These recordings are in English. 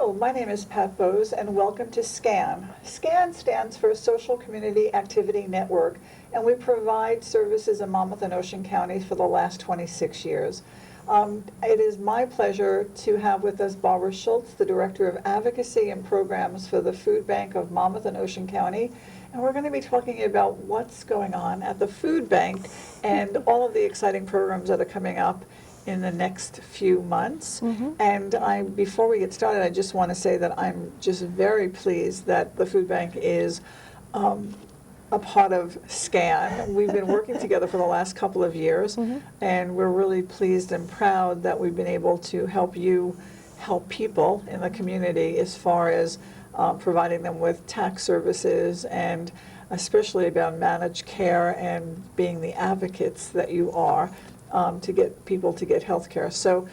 Hello, my name is Pat Bohse, and welcome to SCAN. SCAN stands for Social Community Activity Network, and we provide services in Monmouth and Ocean counties for the last 26 years. It is my pleasure to have with us Barbara Scholz, the Director of Advocacy and Programs for the FoodBank of Monmouth and Ocean County. And we're going to be talking about what's going on at the food bank and all of the exciting programs that are coming up in the next few months. And before we get started, I just want to say that I'm just very pleased that the food bank is a part of SCAN. We've been working together for the last couple of years, and we're really pleased and proud that we've been able to help you help people in the community as far as providing them with tax services, and especially about managed care and being the advocates that you are to get people to get health care. So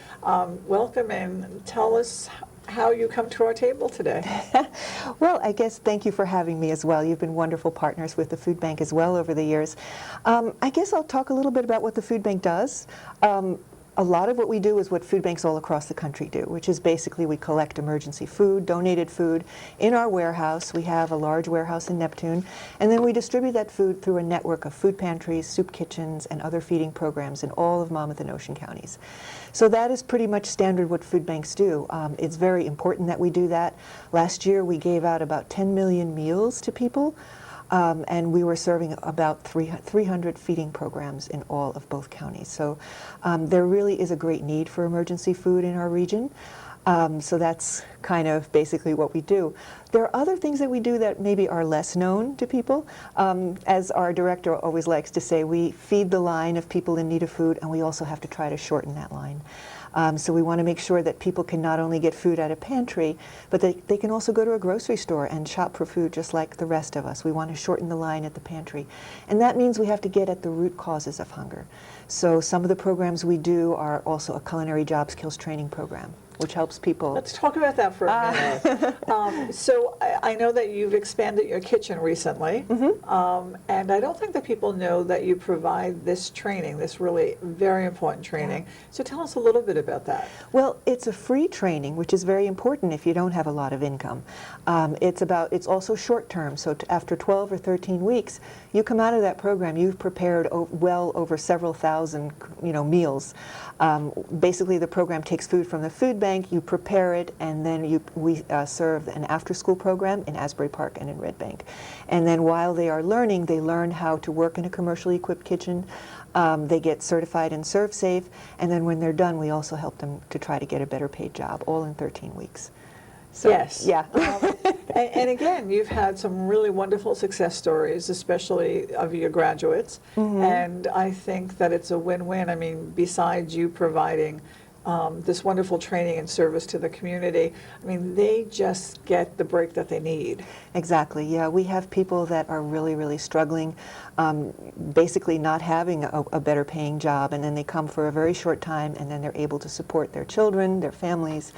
welcome, and tell us how you come to our table today. Well, I guess thank you for having me as well. You've been wonderful partners with the food bank as well over the years. I guess I'll talk a little bit about what the food bank does. A lot of what we do is what food banks all across the country do, which is basically we collect emergency food, donated food, in our warehouse. We have a large warehouse in Neptune, and then we distribute that food through a network of food pantries, soup kitchens, and other feeding programs in all of Monmouth and Ocean counties. So that is pretty much standard what food banks do. It's very important that we do that. Last year we gave out about 10 million meals to people. And we were serving about 300 feeding programs in all of both counties. So there really is a great need for emergency food in our region. So that's kind of basically what we do. There are other things that we do that maybe are less known to people. As our director always likes to say, we feed the line of people in need of food, and we also have to try to shorten that line. So we want to make sure that people can not only get food at a pantry, but they can also go to a grocery store and shop for food just like the rest of us. We want to shorten the line at the pantry. And that means we have to get at the root causes of hunger. So some of the programs we do are also a culinary job skills training program, which helps people. Let's talk about that for a minute. So I know that you've expanded your kitchen recently, and I don't think that people know that you provide this training, this really very important training. So tell us a little bit about that. Well, it's a free training, which is very important if you don't have a lot of income. It's also short term, so after 12 or 13 weeks, you come out of that program, you've prepared well over several thousand meals. Basically, the program takes food from the food bank, you prepare it, and then we serve an after-school program in Asbury Park and in Red Bank. And then while they are learning, they learn how to work in a commercially equipped kitchen. They get certified in Serve Safe, and then when they're done, we also help them to try to get a better paid job, all in 13 weeks. So, yes. Yeah. And again, you've had some really wonderful success stories, especially of your graduates. And I think that it's a win-win. I mean, besides you providing this wonderful training and service to the community, I mean, they just get the break that they need. Exactly, yeah. We have people that are really, really struggling, basically not having a better paying job, and then they come for a very short time, and then they're able to support their children, their families.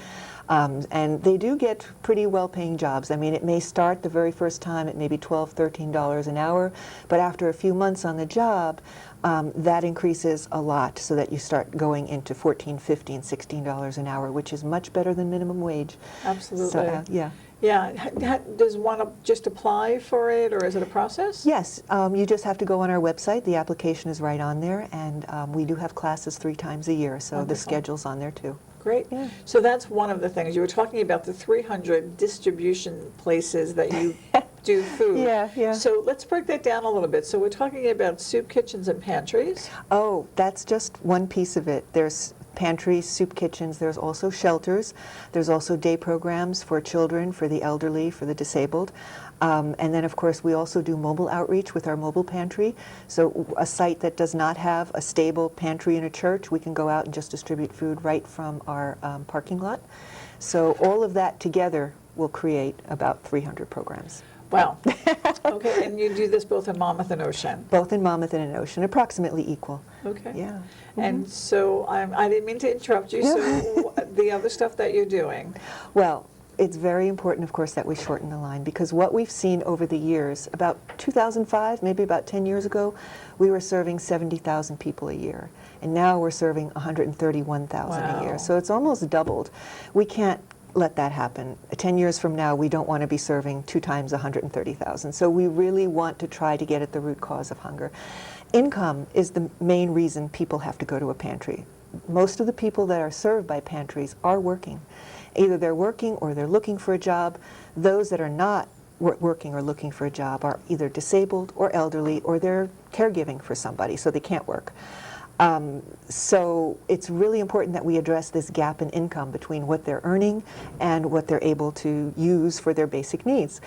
And they do get pretty well-paying jobs. I mean, it may start the very first time at maybe $12, $13 an hour, but after a few months on the job, that increases a lot, so that you start going into $14, $15, $16 an hour, which is much better than minimum wage. Absolutely. So, yeah. Yeah. Does one just apply for it, or is it a process? Yes. You just have to go on our website. The application is right on there, and we do have classes 3 times a year, so Wonderful. The schedule's on there too. Great. Yeah. So that's one of the things. You were talking about the 300 distribution places that you do food. Yeah. So let's break that down a little bit. So we're talking about soup kitchens and pantries. Oh, that's just one piece of it. There's pantries, soup kitchens, there's also shelters. There's also day programs for children, for the elderly, for the disabled. And then, of course, we also do mobile outreach with our mobile pantry. So a site that does not have a stable pantry in a church, we can go out and just distribute food right from our parking lot. So all of that together will create about 300 programs. Wow. Okay, and you do this both in Monmouth and Ocean? Both in Monmouth and in Ocean, approximately equal. Okay. Yeah. And so I didn't mean to interrupt you. So the other stuff that you're doing? Well, it's very important, of course, that we shorten the line, because what we've seen over the years, about 2005, maybe about 10 years ago, we were serving 70,000 people a year. And now we're serving 131,000 a year. So it's almost doubled. We can't let that happen. 10 years from now, we don't want to be serving 2 times 130,000. So we really want to try to get at the root cause of hunger. Income is the main reason people have to go to a pantry. Most of the people that are served by pantries are working. Either they're working or they're looking for a job. Those that are not working or looking for a job are either disabled or elderly, or they're caregiving for somebody, so they can't work. So it's really important that we address this gap in income between what they're earning and what they're able to use for their basic needs.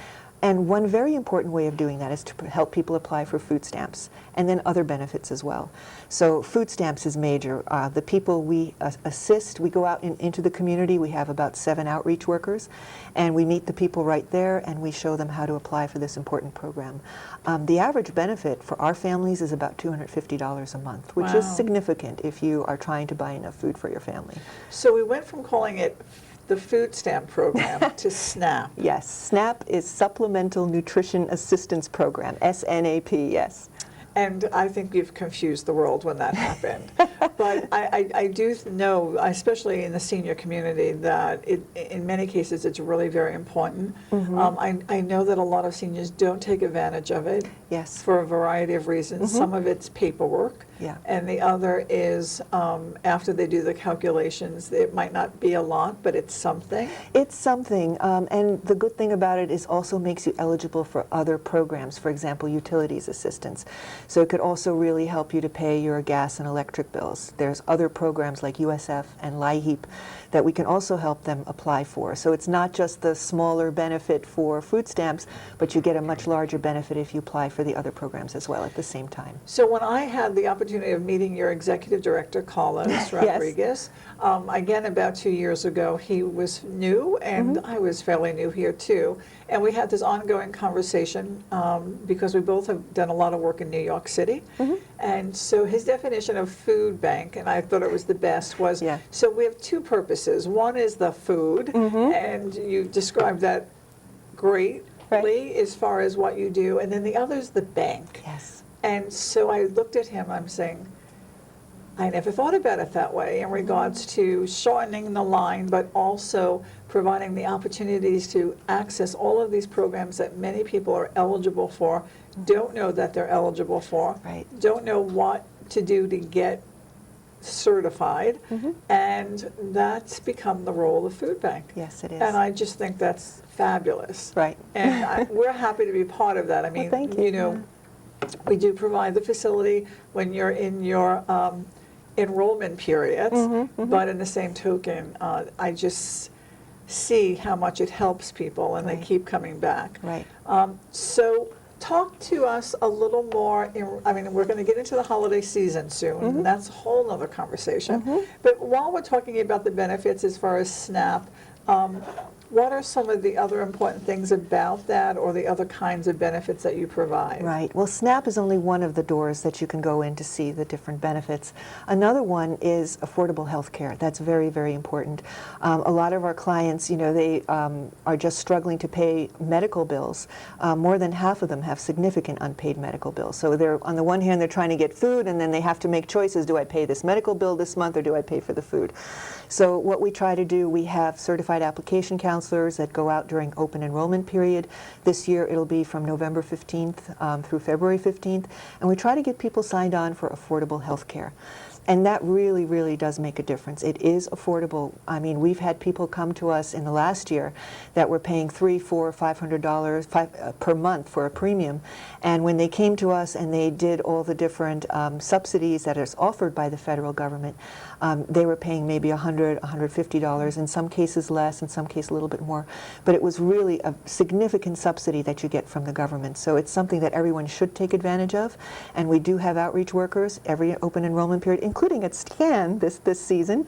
And one very important way of doing that is to help people apply for food stamps and then other benefits as well. So food stamps is major. The people we assist, we go out into the community. We have about 7 outreach workers, and we meet the people right there, and we show them how to apply for this important program. The average benefit for our families is about $250 a month, which is significant if you are trying to buy enough food for your family. So we went from calling it the food stamp program to SNAP. Yes, SNAP is Supplemental Nutrition Assistance Program, SNAP, yes. And I think you've confused the world when that happened. But I do know, especially in the senior community, that in many cases it's really very important. I know that a lot of seniors don't take advantage of it. Yes. For a variety of reasons. Some of it's paperwork. Yeah. And the other is after they do the calculations, it might not be a lot, but it's something. It's something, and the good thing about it is also makes you eligible for other programs, for example, utilities assistance. So it could also really help you to pay your gas and electric bills. There's other programs like USF and LIHEAP that we can also help them apply for. So it's not just the smaller benefit for food stamps, but you get a much larger benefit if you apply for the other programs as well at the same time. So when I had the opportunity of meeting your executive director, Scholz Rodriguez, again about 2 years ago, he was new, and I was fairly new here too. And we had this ongoing conversation because we both have done a lot of work in New York City. And so his definition of food bank, and I thought it was the best, was, so we have 2 purposes. One is the food, and you described that greatly as far as what you do, and then the other is the bank. Yes. And so I looked at him, I'm saying, I never thought about it that way in regards to shortening the line, but also providing the opportunities to access all of these programs that many people are eligible for, don't know that they're eligible for, don't know what to do to get certified, and that's become the role of food bank. Yes, it is. And I just think that's fabulous. Right. And we're happy to be part of that. I mean, thank you. you know, we do provide the facility when you're in your enrollment periods, but in the same token, I just see how much it helps people, and they keep coming back. Right. So talk to us a little more, I mean, we're going to get into the holiday season soon, and that's a whole other conversation. But while we're talking about the benefits as far as SNAP, what are some of the other important things about that, or the other kinds of benefits that you provide? Right. Well, SNAP is only one of the doors that you can go in to see the different benefits. Another one is affordable health care. That's very, very important. A lot of our clients, you know, they are just struggling to pay medical bills. More than half of them have significant unpaid medical bills. So they're, on the one hand, they're trying to get food, and then they have to make choices. Do I pay this medical bill this month, or do I pay for the food? So what we try to do, we have certified application counselors that go out during open enrollment period. This year it'll be from November 15th through February 15th, and we try to get people signed on for affordable health care. And that really, really does make a difference. It is affordable. I mean, we've had people come to us in the last year that were paying $300, $400, $500 per month for a premium. And when they came to us and they did all the different subsidies that is offered by the federal government, they were paying maybe $100, $150, in some cases less, in some cases a little bit more. But it was really a significant subsidy that you get from the government. So it's something that everyone should take advantage of. And we do have outreach workers every open enrollment period, including at SCAN this season,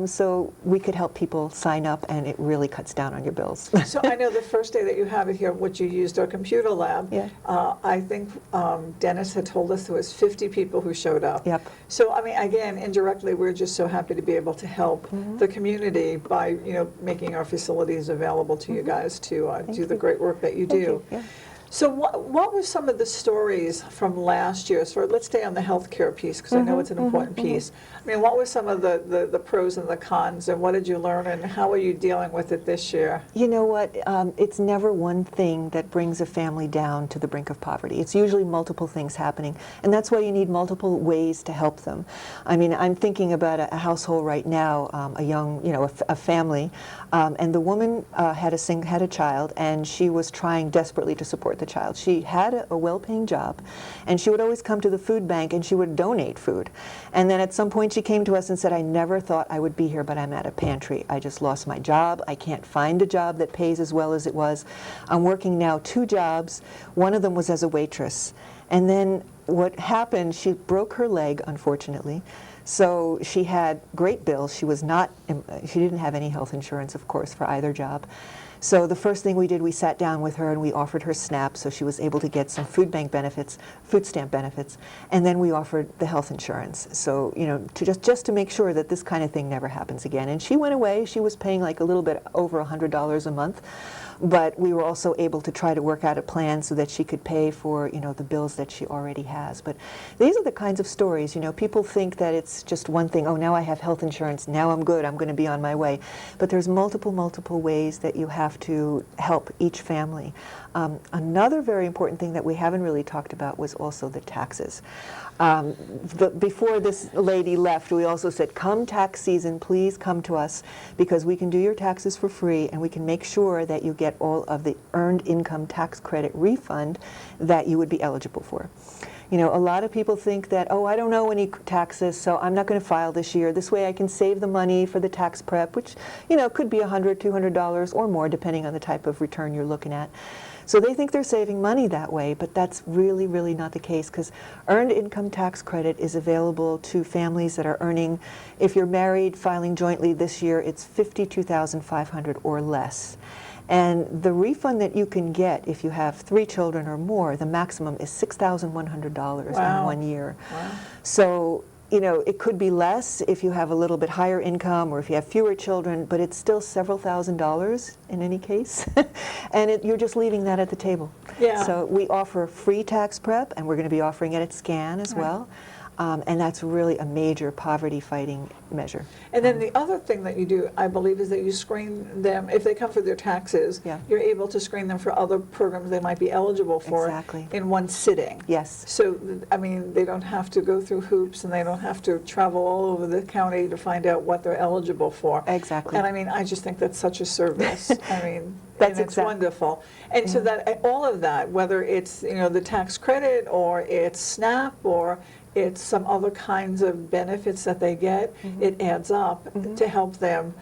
so we could help people sign up, and it really cuts down on your bills. So I know the first day that you have it here, what you used our computer lab, I think Dennis had told us there was 50 people who showed up. Yep. So I mean, again, indirectly, we're just so happy to be able to help the community by, you know, making our facilities available to you guys to do the great work that you do. So what were some of the stories from last year? So let's stay on the healthcare piece, because I know it's an important piece. I mean, what were some of the pros and the cons, and what did you learn, and how are you dealing with it this year? You know what? It's never one thing that brings a family down to the brink of poverty. It's usually multiple things happening, and that's why you need multiple ways to help them. I mean, I'm thinking about a household right now, a young, a family, and the woman had a child, and she was trying desperately to support the child. She had a well-paying job, and she would always come to the food bank and she would donate food. And then at some point she came to us and said, I never thought I would be here, but I'm at a pantry. I just lost my job. I can't find a job that pays as well as it was. I'm working now 2 jobs. One of them was as a waitress. And then what happened, she broke her leg, unfortunately. So she had great bills. She didn't have any health insurance, of course, for either job. So the first thing we did, we sat down with her and we offered her SNAP, so she was able to get some food bank benefits, food stamp benefits, and then we offered the health insurance. So, to just to make sure that this kind of thing never happens again. And she went away. She was paying like a little bit over $100 a month. But we were also able to try to work out a plan so that she could pay for, the bills that she already has. But these are the kinds of stories, people think that it's just one thing. Oh, now I have health insurance. Now I'm good. I'm going to be on my way. But there's multiple ways that you have to help each family. Another very important thing that we haven't really talked about was also the taxes. Before this lady left, we also said, come tax season, please come to us, because we can do your taxes for free and we can make sure that you get all of the earned income tax credit refund that you would be eligible for. A lot of people think that, oh, I don't know any taxes, so I'm not going to file this year. This way I can save the money for the tax prep, which, could be $100, $200 or more, depending on the type of return you're looking at. So they think they're saving money that way, but that's really, really not the case, because earned income tax credit is available to families that are earning, if you're married, filing jointly this year, it's $52,500 or less. And the refund that you can get if you have 3 children or more, the maximum is $6,100 in 1 year. Wow. So, it could be less if you have a little bit higher income or if you have fewer children, but it's still several $1,000s in any case. And you're just leaving that at the table. Yeah. So we offer free tax prep, and we're going to be offering it at SCAN as well. And that's really a major poverty-fighting measure. And then the other thing that you do, I believe, is that you screen them, if they come for their taxes, Yeah. you're able to screen them for other programs they might be eligible for Exactly. in one sitting. Yes. So, I mean, they don't have to go through hoops, and they don't have to travel all over the county to find out what they're eligible for. Exactly. And I mean, I just think that's such a service. I mean, That's and it's wonderful. And so that all of that, whether it's, the tax credit or it's SNAP or it's some other kinds of benefits that they get, it adds up to help them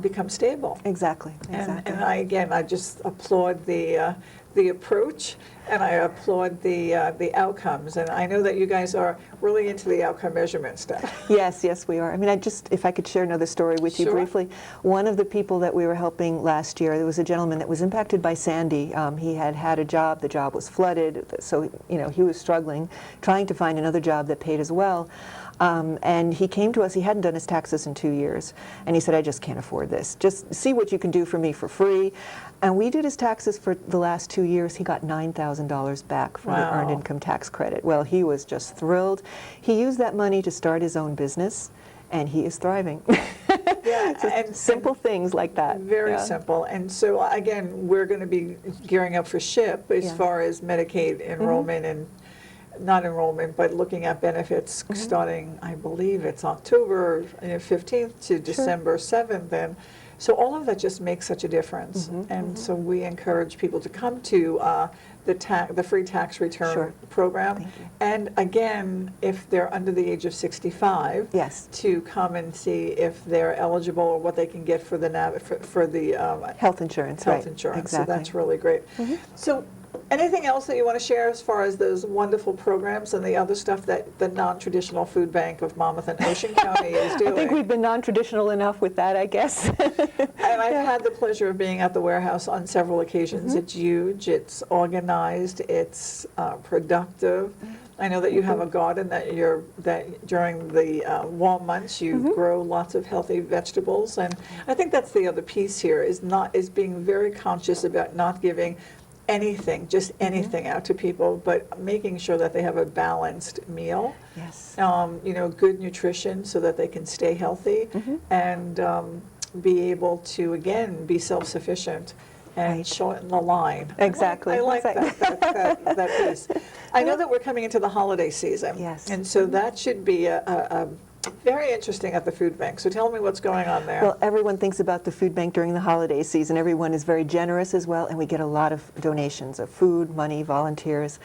become stable. Exactly. And I just applaud the approach, and I applaud the outcomes. And I know that you guys are really into the outcome measurement stuff. Yes, we are. I mean, if I could share another story with you briefly. One of the people that we were helping last year, there was a gentleman that was impacted by Sandy. He had a job. The job was flooded, so he was struggling, trying to find another job that paid as well. And he came to us. He hadn't done his taxes in 2 years, and he said, I just can't afford this. Just see what you can do for me for free. And we did his taxes for the last 2 years. He got $9,000 back from the earned income tax credit. Well, he was just thrilled. He used that money to start his own business, and he is thriving. Yeah, and simple things like that. Very simple. And so, again, we're going to be gearing up for SHIP as far as Medicaid enrollment and not enrollment, but looking at benefits starting, I believe it's October 15th to December 7th. And so all of that just makes such a difference. And so we encourage people to come to the free tax return program. And again, if they're under the age of 65, to come and see if they're eligible or what they can get for the health insurance. Health insurance. Exactly. So that's really great. So anything else that you want to share as far as those wonderful programs and the other stuff that the non-traditional Food Bank of Monmouth and Ocean County is doing? I think we've been non-traditional enough with that, I guess. And I've had the pleasure of being at the warehouse on several occasions. It's huge, it's organized, it's productive. I know that you have a garden that during the warm months you grow lots of healthy vegetables, and I think that's the other piece here is being very conscious about not giving anything, just anything out to people, but making sure that they have a balanced meal. Yes. Good nutrition so that they can stay healthy and be able to, again, be self-sufficient and Right. shorten the line. Exactly. I like Exactly. that piece. I know that we're coming into the holiday season. Yes. And so that should be a very interesting at the food bank. So tell me what's going on there. Well, everyone thinks about the food bank during the holiday season. Everyone is very generous as well, and we get a lot of donations of food, money, volunteers.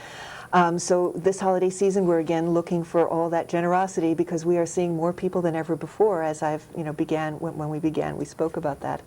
So this holiday season, we're again looking for all that generosity because we are seeing more people than ever before. As when we began, we spoke about that.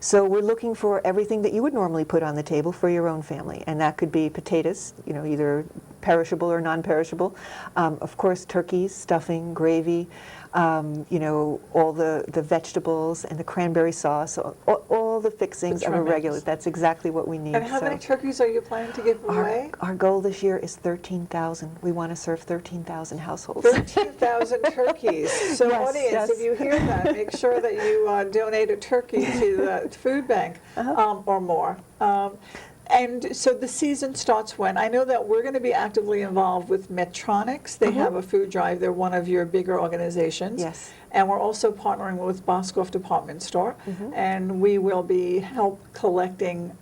So we're looking for everything that you would normally put on the table for your own family, and that could be potatoes, either perishable or non-perishable. Of course, turkeys, stuffing, gravy, all the vegetables and the cranberry sauce, all the fixings of a regular. That's exactly what we need. And how many turkeys are you planning to give away? Our goal this year is 13,000. We want to serve 13,000 households. 13,000 turkeys. So Yes, audience, yes. if you hear that, make sure that you donate a turkey to the food bank or more. And so the season starts when? I know that we're going to be actively involved with Medtronics. They have a food drive. They're one of your bigger organizations. Yes. And we're also partnering with Boscoff Department Store. And we will be collecting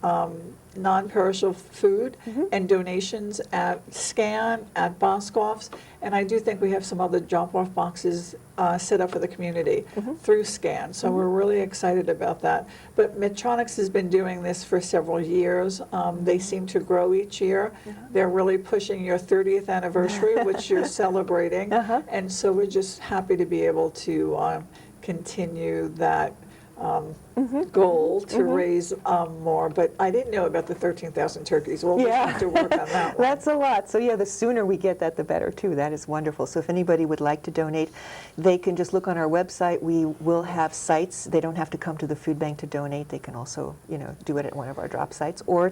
non-perishable food and donations at Scan, at Boscoff's. And I do think we have some other drop-off boxes set up for the community through Scan. So we're really excited about that. But Medtronics has been doing this for several years. They seem to grow each year. They're really pushing your 30th anniversary, which you're celebrating. And so we're just happy to be able to continue that goal to raise more, but I didn't know about the 13,000 turkeys. We'll just have to work on that one. That's a lot. So yeah, the sooner we get that, the better too. That is wonderful. So if anybody would like to donate, they can just look on our website. We will have sites. They don't have to come to the food bank to donate. They can also, do it at one of our drop sites or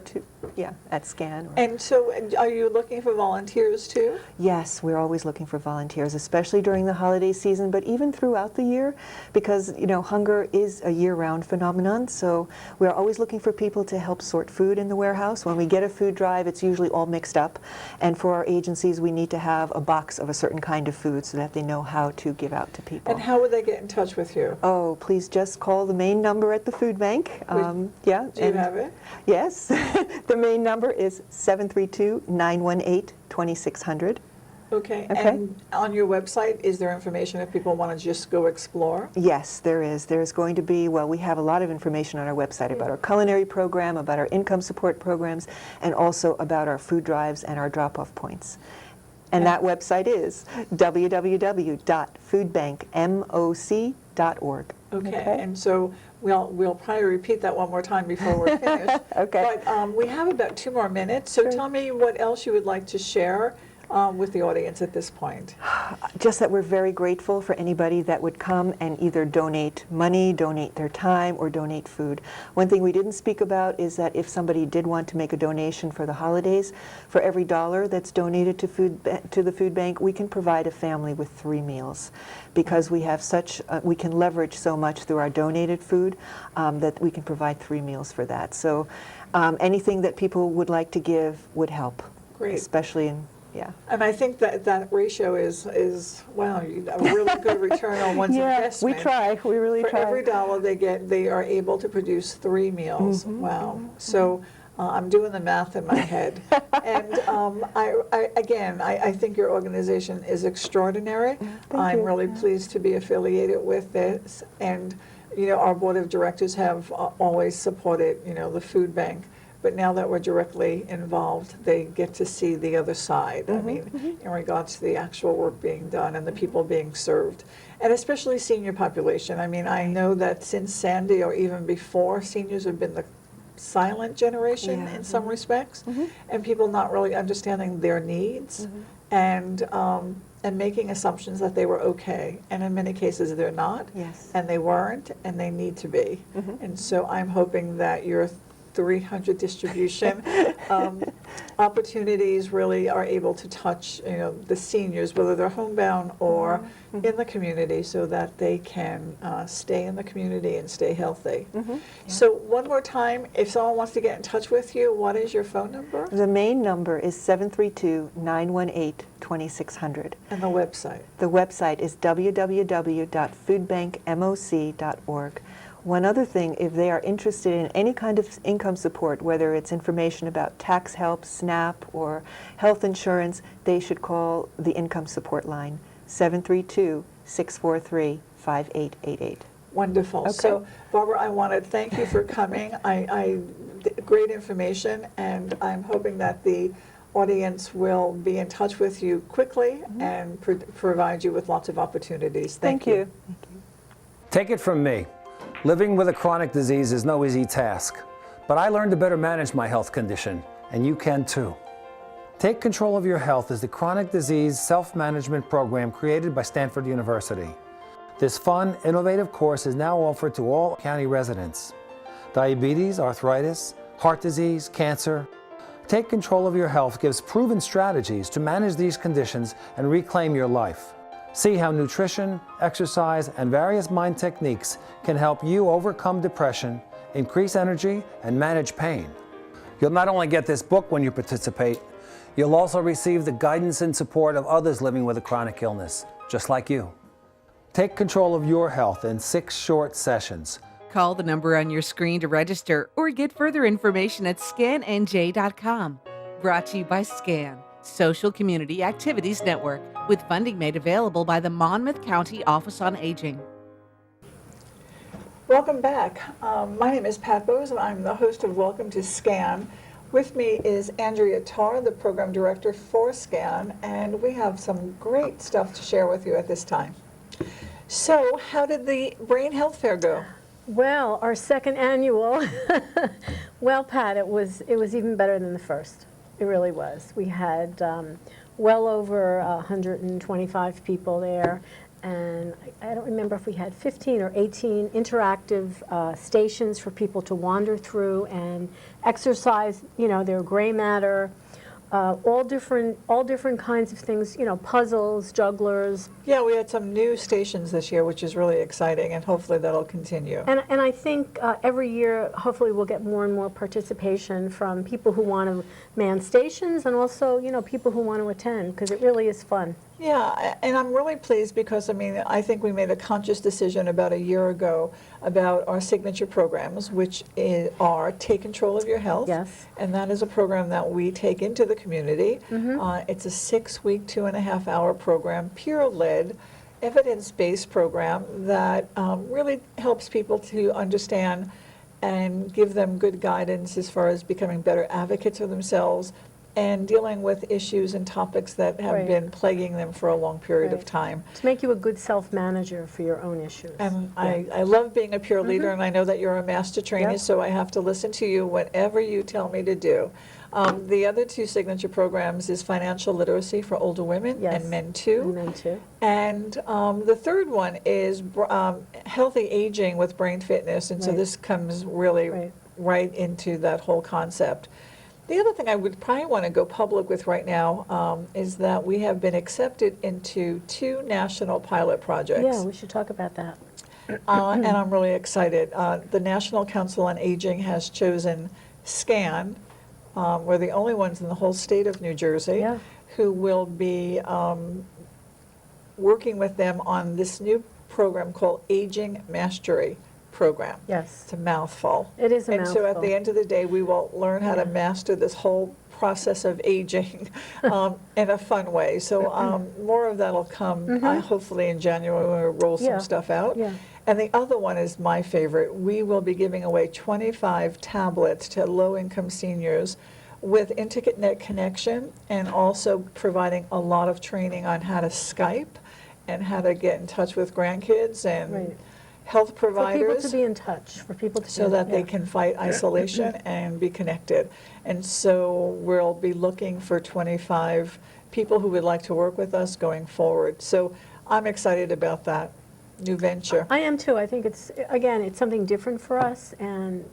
at Scan. And so are you looking for volunteers too? Yes, we're always looking for volunteers, especially during the holiday season, but even throughout the year, because hunger is a year-round phenomenon. So we're always looking for people to help sort food in the warehouse. When we get a food drive, it's usually all mixed up. And for our agencies, we need to have a box of a certain kind of food so that they know how to give out to people. And how would they get in touch with you? Oh, please just call the main number at the food bank. Do you have it? Yes. The main number is 732-918-2600. Okay. Okay. And on your website, is there information if people want to just go explore? Yes, there is. There's going to be, we have a lot of information on our website about our culinary program, about our income support programs, and also about our food drives and our drop-off points. And that website is www.foodbankmoc.org. Okay. And so we'll probably repeat that one more time before we're finished. Okay. But we have about 2 more minutes, so tell me what else you would like to share with the audience at this point. Just that we're very grateful for anybody that would come and either donate money, donate their time, or donate food. One thing we didn't speak about is that if somebody did want to make a donation for the holidays, for every $1 that's donated to the food bank, we can provide a family with 3 meals, because we have we can leverage so much through our donated food that we can provide 3 meals for that. So anything that people would like to give would help. Great. Especially in And I think that ratio is wow, a really good return on one's investment. We try. We really try. For every $1 they get, they are able to produce 3 meals. Wow. So I'm doing the math in my head. And I think your organization is extraordinary. I'm really pleased to be affiliated with this. And, our board of directors have always supported, the food bank. But now that we're directly involved, they get to see the other side. I mean, in regards to the actual work being done and the people being served, and especially senior population. I mean, I know that since Sandy or even before, seniors have been the silent generation in some respects, and people not really understanding their needs and making assumptions that they were okay. And in many cases, they're not, and they weren't, and they need to be. And so I'm hoping that your 300 distribution opportunities really are able to touch, the seniors, whether they're homebound or in the community, so that they can stay in the community and stay healthy. So one more time, if someone wants to get in touch with you, what is your phone number? The main number is 732-918-2600. And the website? The website is www.foodbankmoc.org. One other thing, if they are interested in any kind of income support, whether it's information about tax help, SNAP, or health insurance, they should call the income support line, 732-643-5888. Wonderful. Okay. So, Barbara, I want to thank you for coming. Great information, and I'm hoping that the audience will be in touch with you quickly and provide you with lots of opportunities. Thank you. Take it from me. Living with a chronic disease is no easy task, but I learned to better manage my health condition, and you can too. Take Control of Your Health is the chronic disease self-management program created by Stanford University. This fun, innovative course is now offered to all county residents. Diabetes, arthritis, heart disease, cancer. Take Control of Your Health gives proven strategies to manage these conditions and reclaim your life. See how nutrition, exercise, and various mind techniques can help you overcome depression, increase energy, and manage pain. You'll not only get this book when you participate, you'll also receive the guidance and support of others living with a chronic illness, just like you. Take control of your health in 6 short sessions. Call the number on your screen to register or get further information at scannj.com. Brought to you by SCAN, Social Community Activities Network, with funding made available by the Monmouth County Office on Aging. Welcome back. My name is Pat Bohse, and I'm the host of Welcome to SCAN. With me is Andrea Tarr, the program director for SCAN, and we have some great stuff to share with you at this time. So, how did the Brain Health Fair go? Well, our second annual, well, Pat, it was even better than the first. It really was. We had well over 125 people there, and I don't remember if we had 15 or 18 interactive stations for people to wander through and exercise, their gray matter, all different kinds of things, puzzles, jugglers. Yeah, we had some new stations this year, which is really exciting, and hopefully that'll continue. And I think every year, hopefully we'll get more and more participation from people who want to man stations, and also, people who want to attend, because it really is fun. Yeah, and I'm really pleased because, I think we made a conscious decision about a year ago about our signature programs, which are Take Control of Your Health. Yes. And that is a program that we take into the community. It's a 6-week, 2.5-hour program, peer-led, evidence-based program that really helps people to understand and give them good guidance as far as becoming better advocates for themselves and dealing with issues and topics that have been plaguing them for a long period of time. To make you a good self-manager for your own issues. And I love being a peer leader, and I know that you're a master trainer, Yep. so I have to listen to you whatever you tell me to do. The other 2 signature programs is financial literacy for older women Yes. and men too. And then too. And the third one is healthy aging with brain fitness, and so Right. this comes really right into that whole concept. The other thing I would probably want to go public with right now is that we have been accepted into 2 national pilot projects. Yeah, we should talk about that. And I'm really excited. The National Council on Aging has chosen SCAN. We're the only ones in the whole state of New Jersey Yeah. who will be working with them on this new program called Aging Mastery Program. Yes. It's a mouthful. It is a And so at the mouthful. end of the day, we will learn how to master this whole process of aging in a fun way. So more of that will come hopefully in January when we roll some Yeah. stuff out. Yeah. And the other one is my favorite. We will be giving away 25 tablets to low-income seniors with internet connection, and also providing a lot of training on how to Skype and how to get in touch with grandkids and Right. health For people providers, to be in touch, for people to so that they can fight isolation and be connected. And so we'll be looking for 25 people who would like to work with us going forward. So I'm excited about that new venture. I am too. I think it's something different for us, and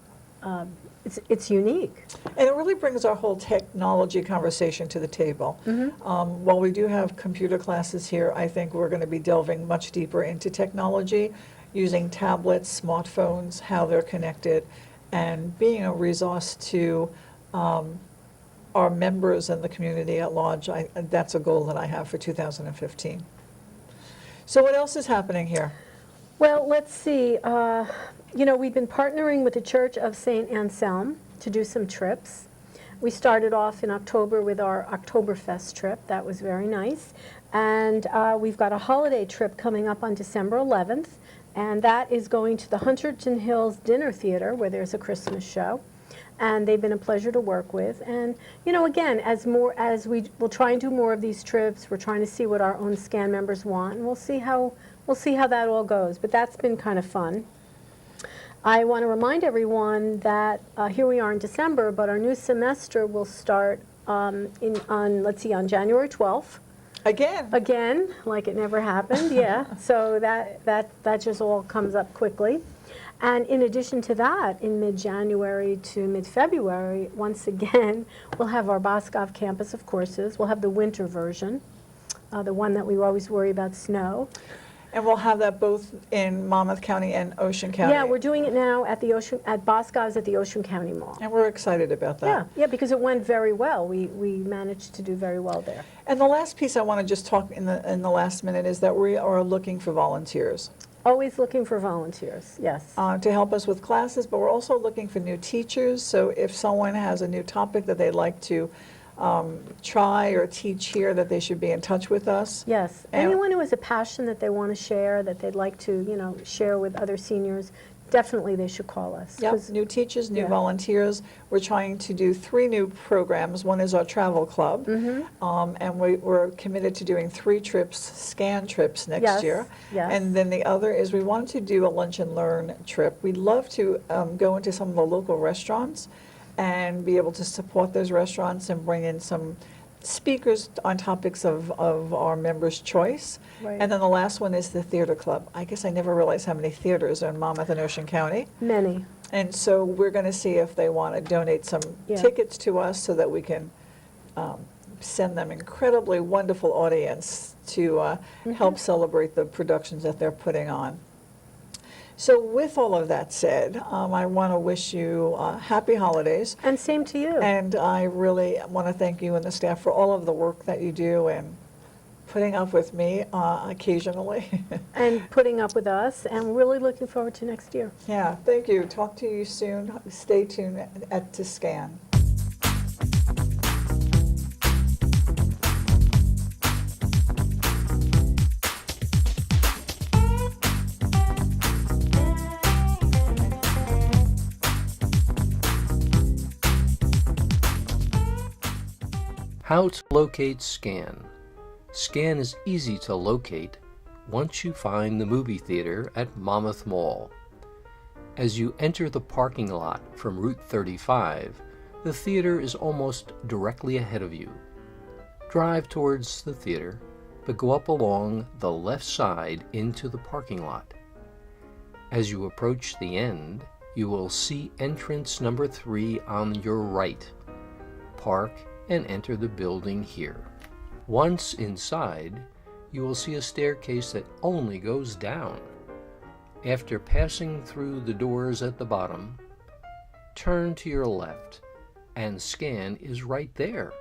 it's unique. And it really brings our whole technology conversation to the table. While we do have computer classes here, I think we're going to be delving much deeper into technology, using tablets, smartphones, how they're connected, and being a resource to our members and the community at large. That's a goal that I have for 2015. So what else is happening here? Well, let's see. We've been partnering with the Church of St. Anselm to do some trips. We started off in October with our Oktoberfest trip. That was very nice. And we've got a holiday trip coming up on December 11th, and that is going to the Hunterton Hills Dinner Theater, where there's a Christmas show. And they've been a pleasure to work with. And, again, as we'll try and do more of these trips, we're trying to see what our own SCAN members want, and we'll see how that all goes. But that's been kind of fun. I want to remind everyone that here we are in December, but our new semester will start on January 12th. Again, like it never happened, yeah. So that just all comes up quickly. And in addition to that, in mid-January to mid-February, once again, we'll have our Boscov campus of courses. We'll have the winter version, the one that we always worry about snow. And we'll have that both in Monmouth County and Ocean County. Yeah, we're doing it now at Boscov's at the Ocean County Mall. And we're excited about that. Yeah, because it went very well. We managed to do very well there. And the last piece I want to just talk in the last minute is that we are looking for volunteers. Always looking for volunteers, yes. To help us with classes, but we're also looking for new teachers. So if someone has a new topic that they'd like to try or teach here, that they should be in touch with us. Yes, And anyone who has a passion that they want to share, that they'd like to, share with other seniors, definitely they should call us. Yep, 'Cause- new teachers, new yeah. volunteers. We're trying to do 3 new programs. One is our travel club, and we're committed to doing 3 trips, SCAN trips next Yes, year. yes. And then the other is we want to do a lunch and learn trip. We'd love to go into some of the local restaurants and be able to support those restaurants and bring in some speakers on topics of our members' choice. Right. And then the last one is the theater club. I guess I never realized how many theaters are in Monmouth and Ocean County. Many. And so we're going to see if they want to donate some Yeah. tickets to us so that we can send them incredibly wonderful audience to help celebrate the productions that they're putting on. So with all of that said, I want to wish you happy holidays. And same to you. And I really want to thank you and the staff for all of the work that you do and putting up with me occasionally. And putting up with us, and really looking forward to next year. Yeah, thank you. Talk to you soon. Stay tuned to SCAN. How to locate SCAN. SCAN is easy to locate once you find the movie theater at Monmouth Mall. As you enter the parking lot from Route 35, the theater is almost directly ahead of you. Drive towards the theater, but go up along the left side into the parking lot. As you approach the end, you will see entrance number 3 on your right. Park and enter the building here. Once inside, you will see a staircase that only goes down. After passing through the doors at the bottom, turn to your left, and SCAN is right there.